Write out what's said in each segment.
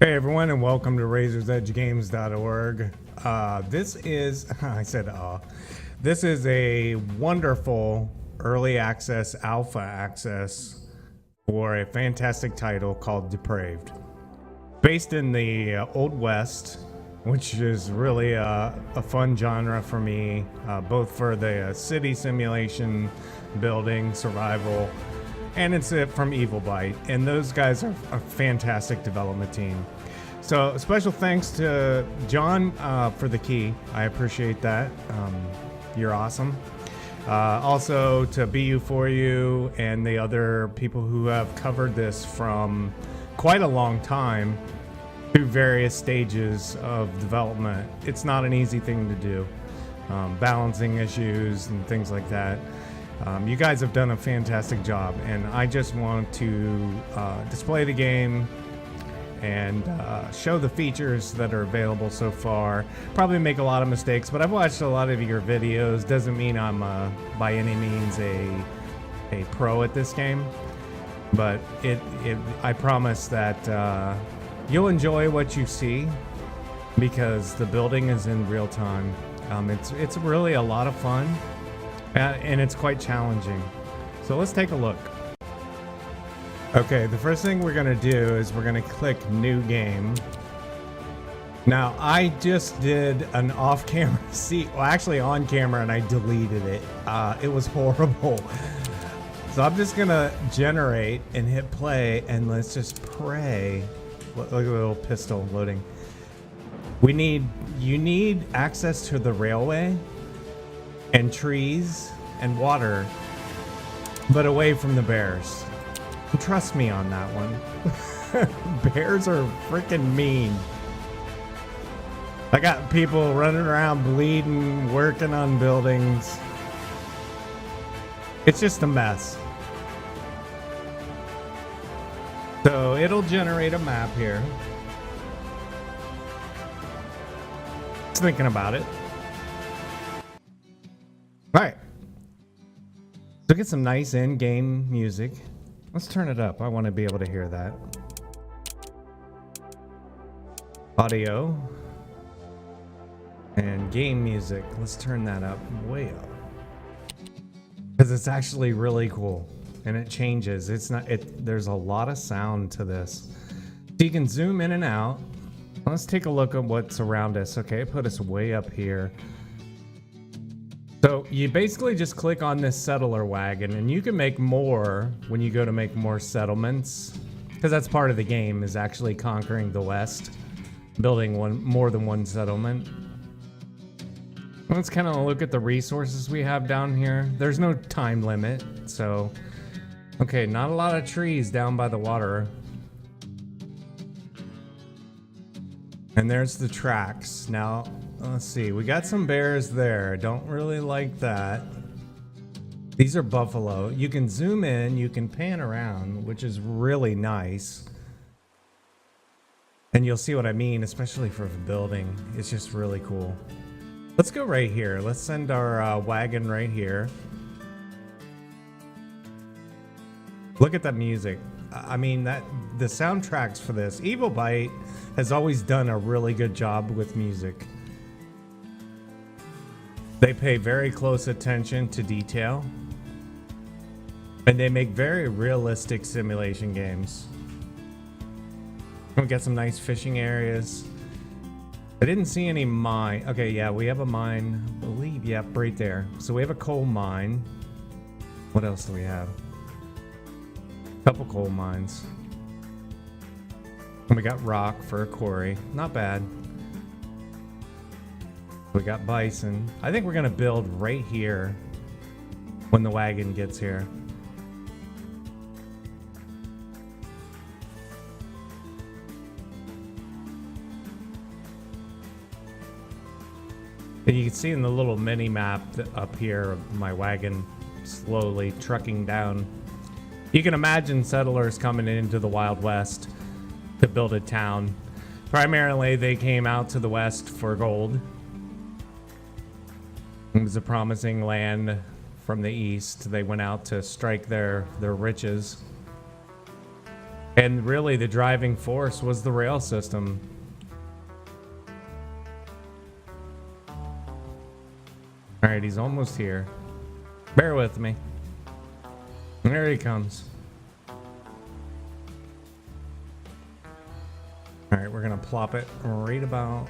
Hey everyone, and welcome to razorsedgegames.org. This is, this is a wonderful early access, alpha access for a fantastic title called Depraved. Based in the Old West, which is really a fun genre for me, both for the city simulation, building, survival, and it's from Evil Byte, and those guys are a fantastic development team. So special thanks to John for the key. I appreciate that. You're awesome. Also to BU4U and the other people who have covered this from quite a long time through various stages of development. It's not an easy thing to do. Balancing issues and things like that. You guys have done a fantastic job, and I just want to display the game and show the features that are available so far. Probably make a lot of mistakes, but I've watched a lot of your videos. Doesn't mean I'm by any means a pro at this game, but I promise that you'll enjoy what you see because the building is in real time. It's really a lot of fun. And it's quite challenging. So let's take a look. Okay, the first thing we're gonna do is we're gonna click new game. Now, I just did an off-camera actually on camera, and I deleted it. It was horrible. So I'm just gonna generate and hit play, and let's just pray. Look at the little pistol loading. You need access to the railway and trees and water, but away from the bears. Trust me on that one. Bears are freaking mean. I got people running around bleeding, working on buildings. It's just a mess. So it'll generate a map here. Just thinking about it. All right, so get some nice in-game music. Let's turn it up. I want to be able to hear that. Audio and game music. Let's turn that up way up because it's actually really cool and it changes. There's a lot of sound to this. So you can zoom in and out. Let's take a look at what's around us. Okay, put us way up here. So you basically just click on this settler wagon, and you can make more when you go to make more settlements, because that's part of the game, is actually conquering the West, building more than one settlement. Let's kind of look at the resources we have down here. There's no time limit, so okay, not a lot of trees down by the water. And there's the tracks. Now, let's see. We got some bears there. Don't really like that. These are buffalo. You can zoom in. You can pan around, which is really nice. And you'll see what I mean, especially for the building. It's just really cool. Let's go right here. Let's send our wagon right here. Look at that music. I mean, the soundtracks for this. Evil Byte has always done a really good job with music. They pay very close attention to detail, and they make very realistic simulation games. We get some nice fishing areas. I didn't see any mine. Okay, yeah, we have a mine, I believe. Yep, right there. So we have a coal mine. What else do we have? Couple coal mines. And we got rock for a quarry. Not bad. We got bison. I think we're gonna build right here when the wagon gets here. And you can see in the little mini map up here of my wagon slowly trucking down. You can imagine settlers coming into the Wild West to build a town. Primarily, they came out to the West for gold. It was a promising land from the East. They went out to strike their riches. And really the driving force was the rail system. All right, he's almost here. Bear with me. There he comes. All right, we're gonna plop it right about,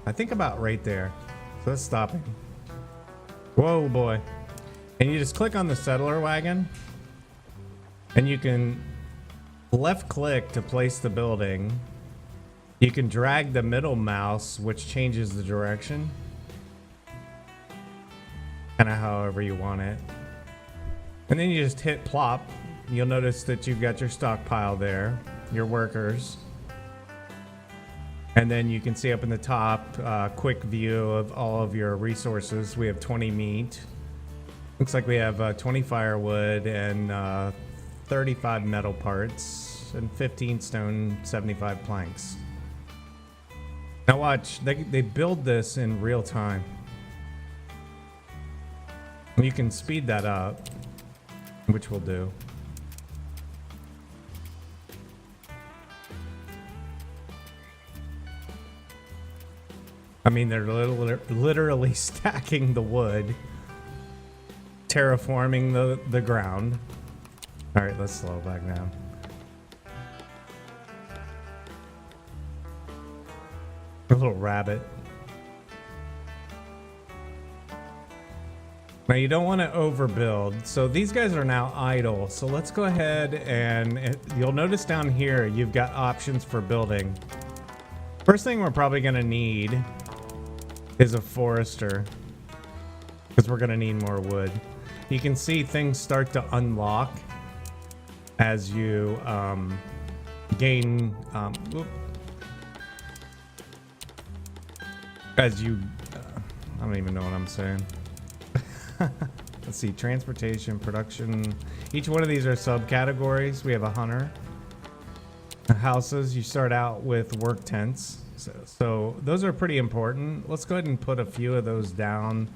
I think about right there. So let's stop him. Whoa, boy. And you just click on the settler wagon and you can left click to place the building. You can drag the middle mouse, which changes the direction. Kind of however you want it. And then you just hit plop. You'll notice that you've got your stockpile there, your workers. And then you can see up in the top, quick view of all of your resources. We have 20 meat. Looks like we have 20 firewood and 35 metal parts and 15 stone, 75 planks. Now watch, they build this in real time. You can speed that up, which we'll do. I mean, they're literally stacking the wood, terraforming the ground. All right, let's slow back down. A little rabbit. Now you don't want to overbuild. So these guys are now idle. So let's go ahead and you'll notice down here, you've got options for building. First thing we're probably going to need is a forester, because we're going to need more wood. You can see things start to unlock as you gain, as you, I don't even know what I'm saying. Let's see, transportation, production. Each one of these are subcategories. We have a hunter. Houses, you start out with work tents. So those are pretty important. Let's go ahead and put a few of those down.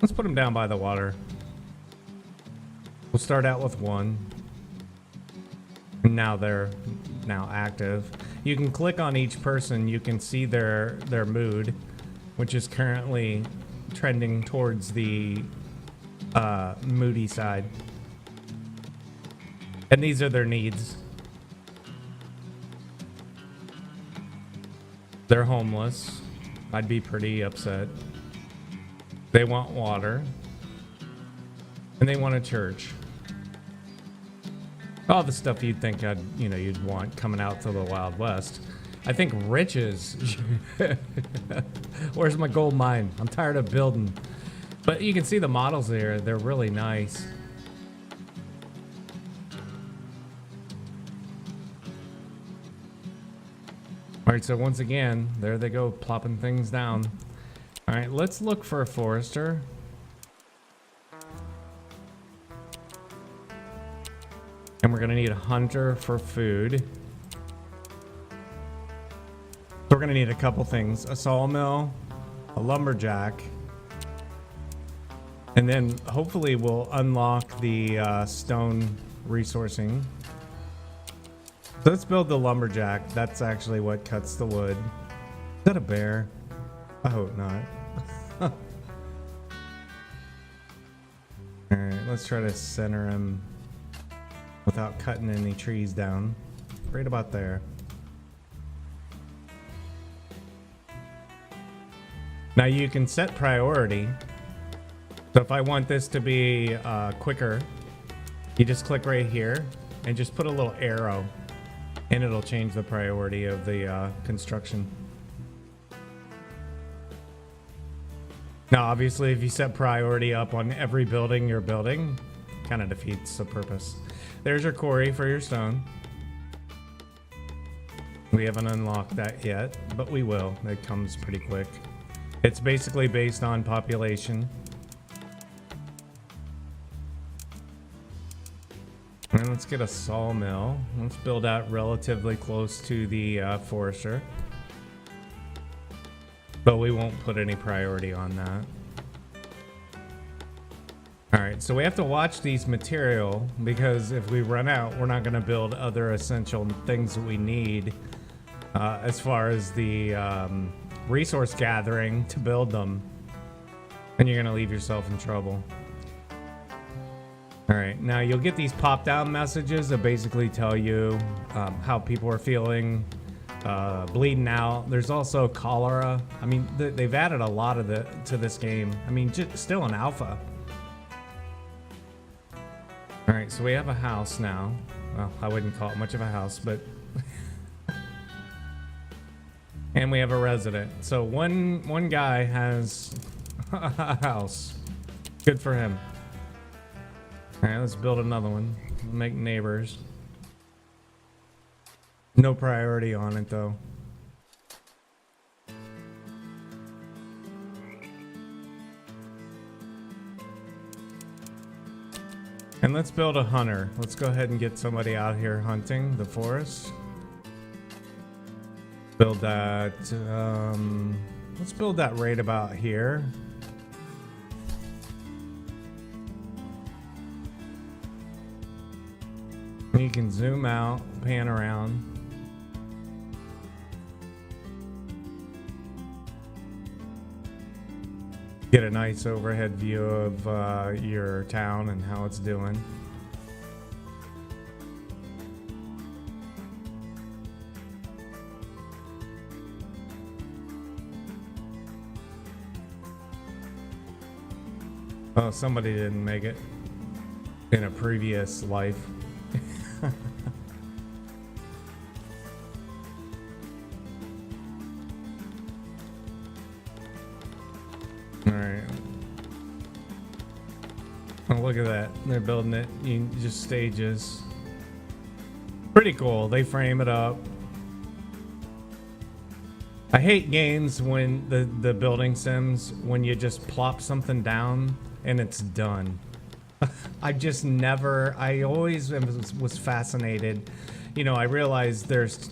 Let's put them down by the water. We'll start out with one. And now they're active. You can click on each person. You can see their mood, which is currently trending towards the moody side. And these are their needs. They're homeless. I'd be pretty upset. They want water. And they want a church. All the stuff you'd think you'd want coming out to the Wild West. I think riches. Where's my gold mine? I'm tired of building. But you can see the models there. They're really nice. All right, so once again, there they go, plopping things down. All right, let's look for a forester. And we're gonna need a hunter for food. So we're gonna need a couple things: a sawmill, a lumberjack, and then hopefully we'll unlock the stone resourcing. So let's build the lumberjack. That's actually what cuts the wood. Is that a bear? I hope not. All right, let's try to center him without cutting any trees down. Right about there. Now you can set priority. So if I want this to be quicker, you just click right here and just put a little arrow and it'll change the priority of the construction. Now obviously if you set priority up on every building you're building, kind of defeats the purpose. There's your quarry for your stone. We haven't unlocked that yet, but we will. It comes pretty quick. It's basically based on population. And let's get a sawmill. Let's build out relatively close to the forester. But we won't put any priority on that. All right, so we have to watch these material because if we run out, we're not going to build other essential things that we need as far as the resource gathering to build them. And you're going to leave yourself in trouble. All right, now you'll get these pop-down messages that basically tell you how people are feeling, bleeding out. There's also cholera. I mean, they've added a lot of to this game. I mean, still an alpha. All right, so we have a house now. Well, I wouldn't call it much of a house, but... and we have a resident. So one guy has a house. Good for him. All right, let's build another one. Make neighbors. No priority on it, though. And let's build a hunter. Let's go ahead and get somebody out here hunting the forest. Build that. Let's build that right about here. You can zoom out, pan around. Get a nice overhead view of your town and how it's doing. Oh, somebody didn't make it in a previous life. All right. Oh, look at that. They're building it just stages. Pretty cool. They frame it up. I hate games when the building sims, when you just plop something down and it's done. I always was fascinated. You know, I realized there's,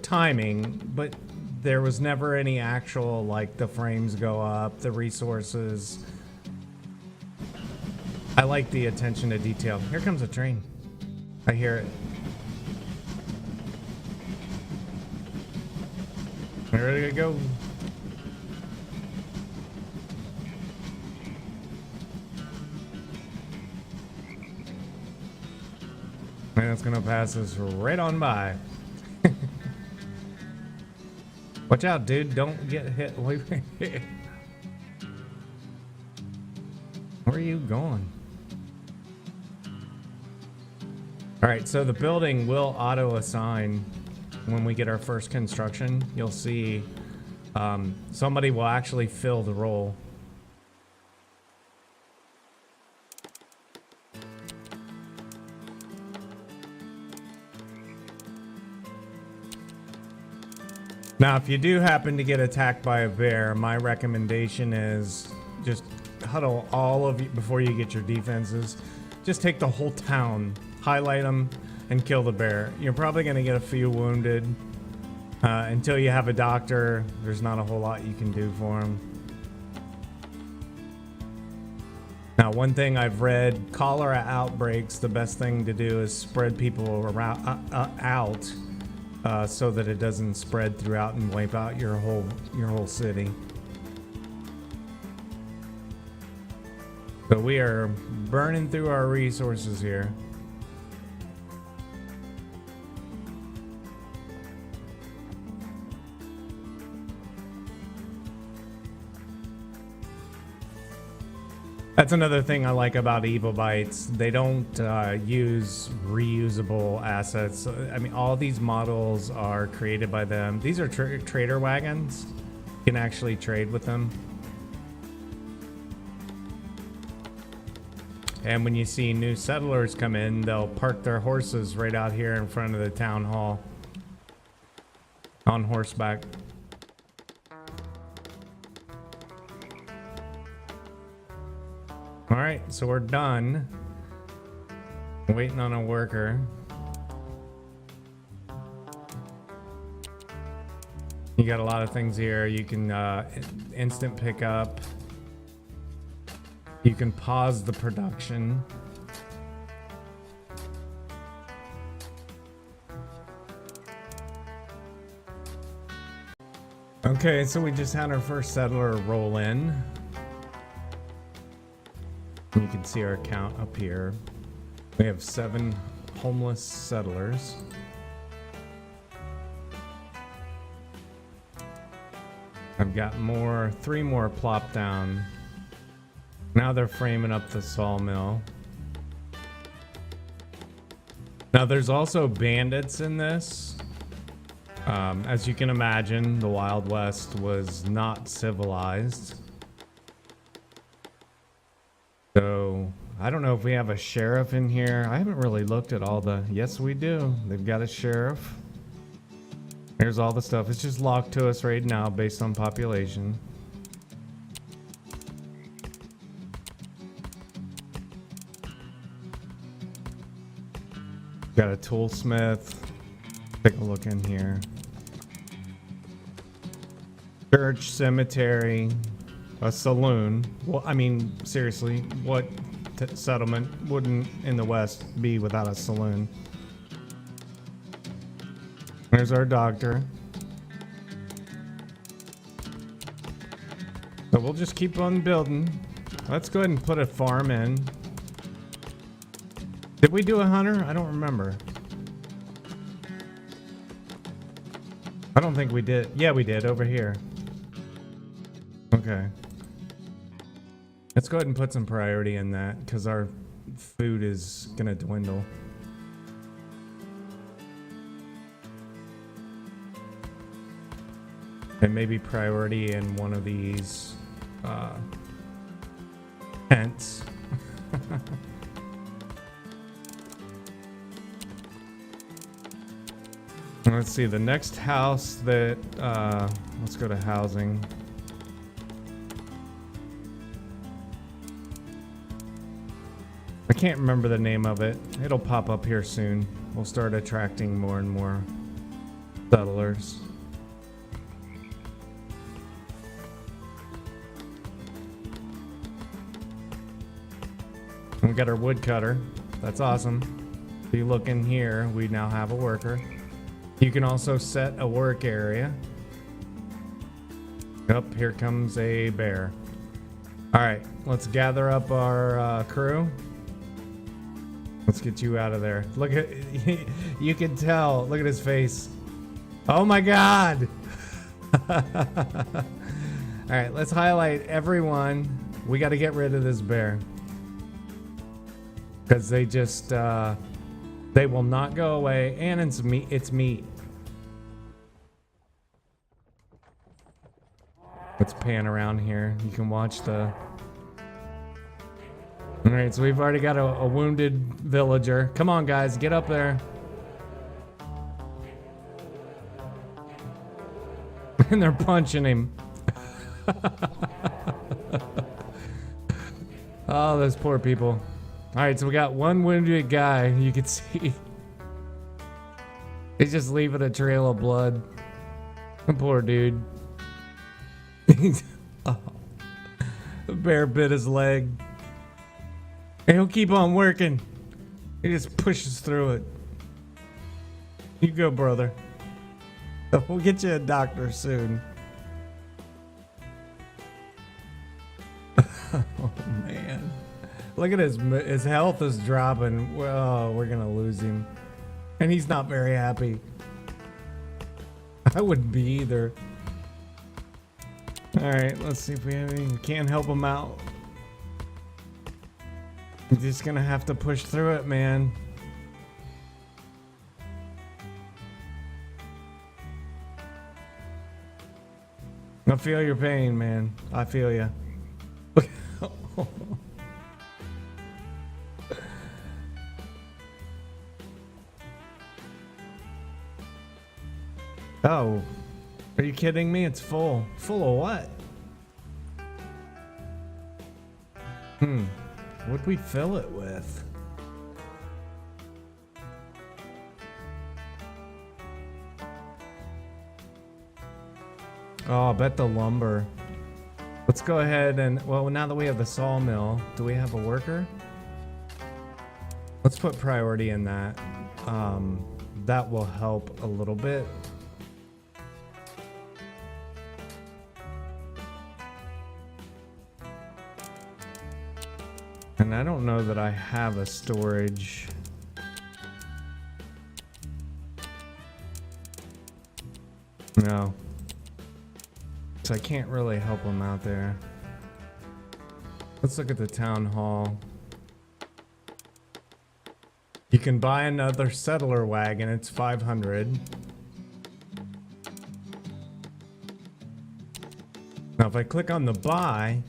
timing, but there was never any actual, like, the frames go up, the resources. I like the attention to detail. Here comes a train. I hear it. Ready to go. And it's gonna pass us right on by. Watch out, dude. Don't get hit. Where are you going? Alright, so the building will auto-assign when we get our first construction. You'll see somebody will actually fill the role. Now, if you do happen to get attacked by a bear, my recommendation is just huddle all of you before you get your defenses. Just take the whole town, highlight them, and kill the bear. You're probably going to get a few wounded. Until you have a doctor, there's not a whole lot you can do for him. Now, one thing I've read, cholera outbreaks, the best thing to do is spread people around, out. So that it doesn't spread throughout and wipe out your whole city. So we are burning through our resources here. That's another thing I like about Evil Bytes. They don't use reusable assets. I mean, all these models are created by them. These are trader wagons. You can actually trade with them. And when you see new settlers come in, they'll park their horses right out here in front of the town hall on horseback. All right, so we're done. Waiting on a worker. You got a lot of things here. You can instant pickup. You can pause the production. Okay, so we just had our first settler roll in. You can see our count up here. We have 7 homeless settlers. I've got 3 more plopped down. Now they're framing up the sawmill. Now there's also bandits in this. As you can imagine, the Wild West was not civilized. So, I don't know if we have a sheriff in here. I haven't really looked at all the... Yes, we do. They've got a sheriff. Here's all the stuff. It's just locked to us right now based on population. Got a toolsmith. Take a look in here. Church, cemetery, a saloon. Well, I mean, seriously, what settlement wouldn't in the West be without a saloon? There's our doctor. So we'll just keep on building. Let's go ahead and put a farm in. Did we do a hunter? I don't remember. I don't think we did. Yeah, we did over here. Okay. Let's go ahead and put some priority in that because our food is going to dwindle. And maybe priority in one of these tents. Let's see, the next house that, let's go to housing. I can't remember the name of it. It'll pop up here soon. We'll start attracting more and more settlers. We got our woodcutter. That's awesome. If you look in here, we now have a worker. You can also set a work area. Up here comes a bear. All right, let's gather up our crew. Let's get you out of there. Look at, you can tell. Look at his face. Oh my God. All right, let's highlight everyone. We got to get rid of this bear. Because they just, they will not go away. And it's meat. It's meat. Let's pan around here. You can watch the... All right, so we've already got a wounded villager. Come on, guys, get up there. And they're punching him. Oh, those poor people. All right, so we got one wounded guy. You can see he's just leaving a trail of blood. Poor dude. Oh, the bear bit his leg. And he'll keep on working. He just pushes through it. You go, brother. We'll get you a doctor soon. Oh, man. Look at his health is dropping. Well, we're going to lose him. And he's not very happy. I wouldn't be either. All right, let's see if we have any. Can't help him out. You're just gonna have to push through it, man. I feel your pain, man. I feel you. Oh, are you kidding me? It's full. Full of what? What'd we fill it with? Oh, I bet the lumber. Let's go ahead and, well, now that we have the sawmill, do we have a worker? Let's put priority in that. That will help a little bit. And I don't know that I have a storage. No. So I can't really help them out there. Let's look at the town hall. You can buy another settler wagon. It's 500. Now if I click on the buy,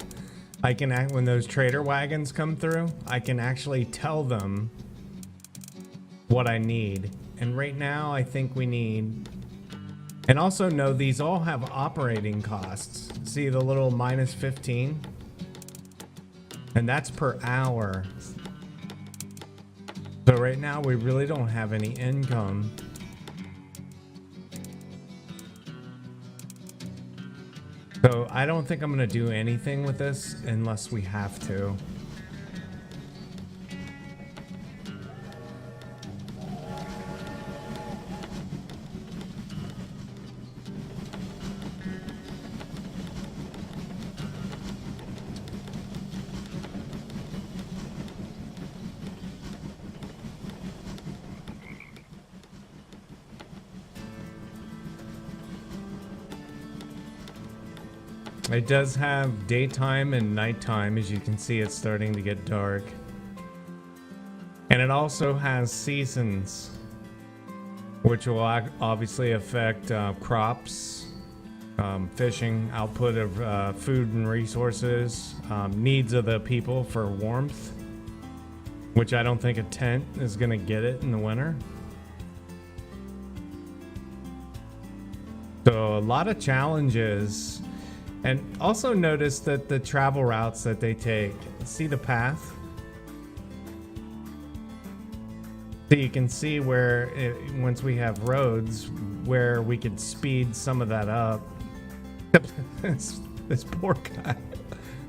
I can act when those trader wagons come through, I can actually tell them what I need. And right now I think we need, and also know these all have operating costs. See the little minus 15? And that's per hour. So right now we really don't have any income. So I don't think I'm gonna do anything with this unless we have to. It does have daytime and nighttime. As you can see, it's starting to get dark. And it also has seasons, which will obviously affect crops, fishing, output of food and resources, needs of the people for warmth, which I don't think a tent is going to get it in the winter. So a lot of challenges. And also notice that the travel routes that they take, see the path? So you can see where, once we have roads, where we could speed some of that up. this poor guy.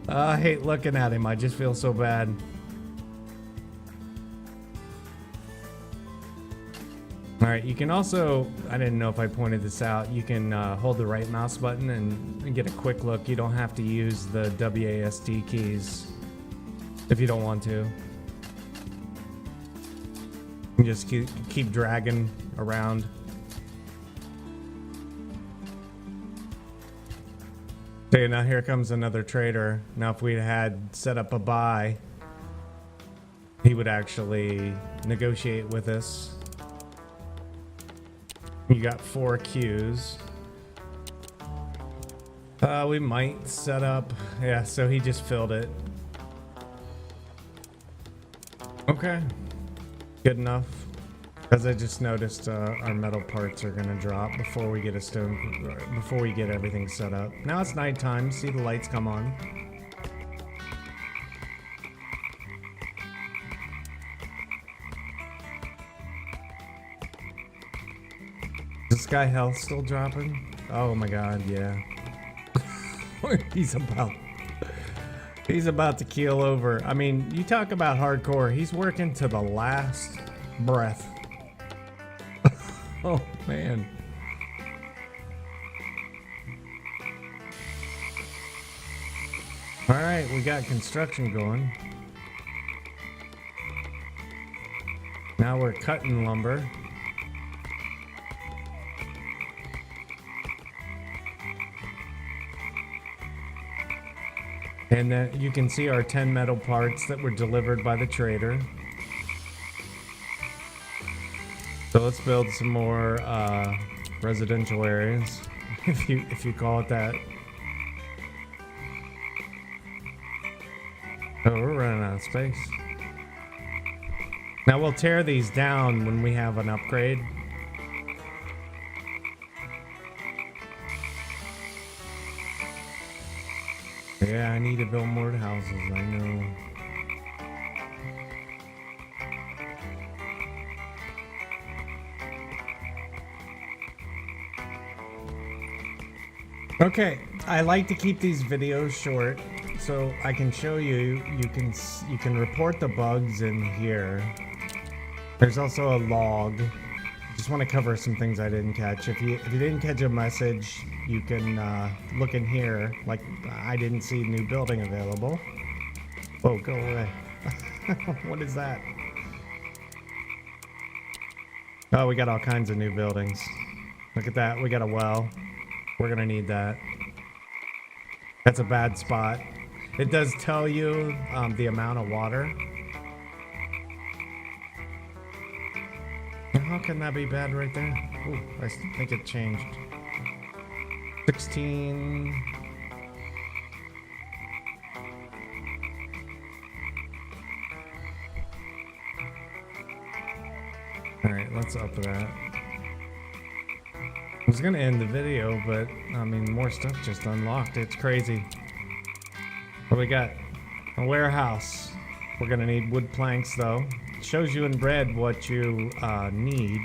I hate looking at him. I just feel so bad. All right, you can also, I didn't know if I pointed this out, you can hold the right mouse button and get a quick look. You don't have to use the WASD keys if you don't want to. You can just keep dragging around. Okay, now here comes another trader. Now if we had set up a buy, he would actually negotiate with us. You got 4 queues. We might set up, yeah, so he just filled it. Okay, good enough. Because I just noticed our metal parts are gonna drop before we get before we get everything set up. Now it's nighttime, see the lights come on. Is Sky Health still dropping? Oh my god, yeah. He's about to keel over. I mean, you talk about hardcore. He's working to the last breath. Oh man. All right, we got construction going. Now we're cutting lumber. And then you can see our 10 metal parts that were delivered by the trader. So let's build some more residential areas, if you call it that. Oh, we're running out of space. Now we'll tear these down when we have an upgrade. Yeah, I need to build more houses, I know. Okay, I like to keep these videos short so I can show you. You can report the bugs in here. There's also a log. Just want to cover some things I didn't catch. If you didn't catch a message, you can look in here. Like, I didn't see new building available. Oh, go away. What is that? Oh, we got all kinds of new buildings. Look at that. We got a well. We're gonna need that. That's a bad spot. It does tell you the amount of water. How can that be bad right there? Ooh, I think it changed. 16. Alright, let's up that. I was gonna end the video, but I mean, more stuff just unlocked. It's crazy. What do we got? A warehouse. We're gonna need wood planks though. It shows you in red what you need.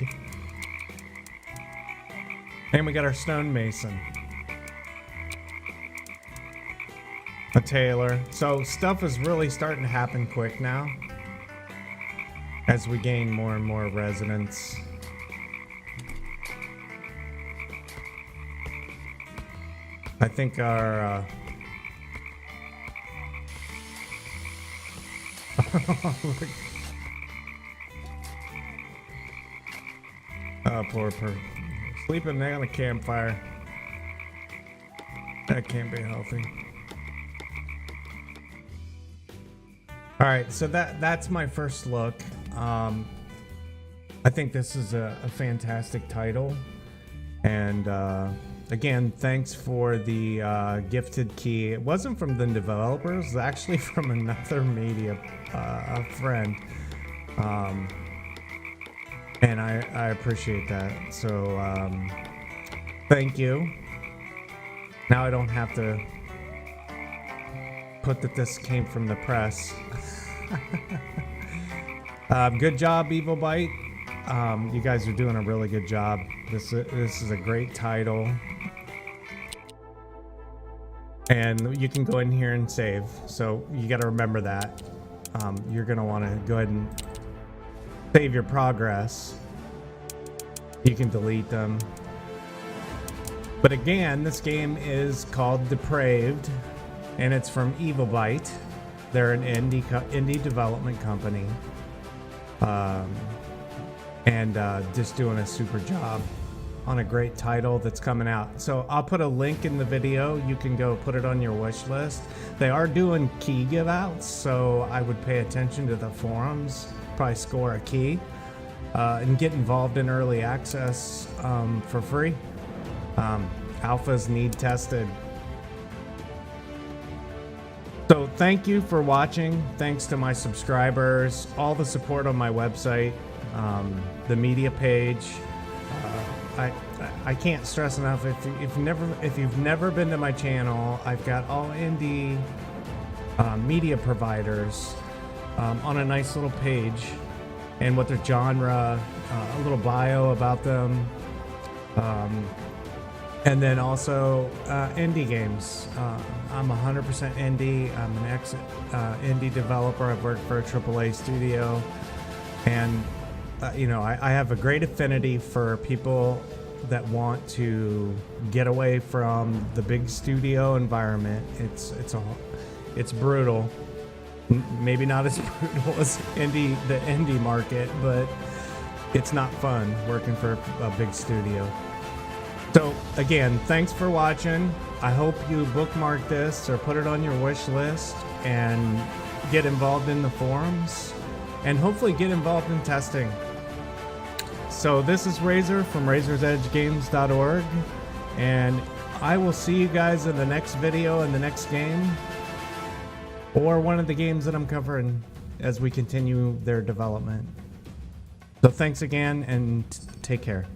And we got our stonemason. A tailor. So stuff is really starting to happen quick now as we gain more and more residents. I think our oh, poor sleeping there on a campfire. That can't be healthy. All right, so that's my first look. I think this is a fantastic title, and again, thanks for the gifted key. It wasn't from the developers, it was actually from another media a friend, and I appreciate that. So thank you. Now I don't have to put that this came from the press. Good job, Evil Bite. You guys are doing a really good job. This is a great title, and you can go in here and save. So you got to remember that you're gonna want to go ahead and save your progress. You can delete them, but again, this game is called Depraved, and it's from Evil Bite. They're an indie development company. And just doing a super job on a great title that's coming out. So I'll put a link in the video. You can go put it on your wish list. They are doing key give outs, so I would pay attention to the forums, probably score a key, and get involved in early access for free. Alphas need tested. So thank you for watching. Thanks to my subscribers, all the support on my website, the media page. I can't stress enough, if you've never been to my channel, I've got all indie media providers on a nice little page, and what their genre, a little bio about them, and then also indie games. I'm 100% indie. I'm an ex-indie developer. I've worked for a AAA studio, and you know, I have a great affinity for people that want to get away from the big studio environment. It's brutal. Maybe not as brutal as the indie market, but it's not fun working for a big studio. So again, thanks for watching. I hope you bookmark this or put it on your wish list and get involved in the forums, and hopefully get involved in testing. So this is Razor from razorsedgegames.org, and I will see you guys in the next video in the next game, or one of the games that I'm covering as we continue their development. So thanks again, and take care.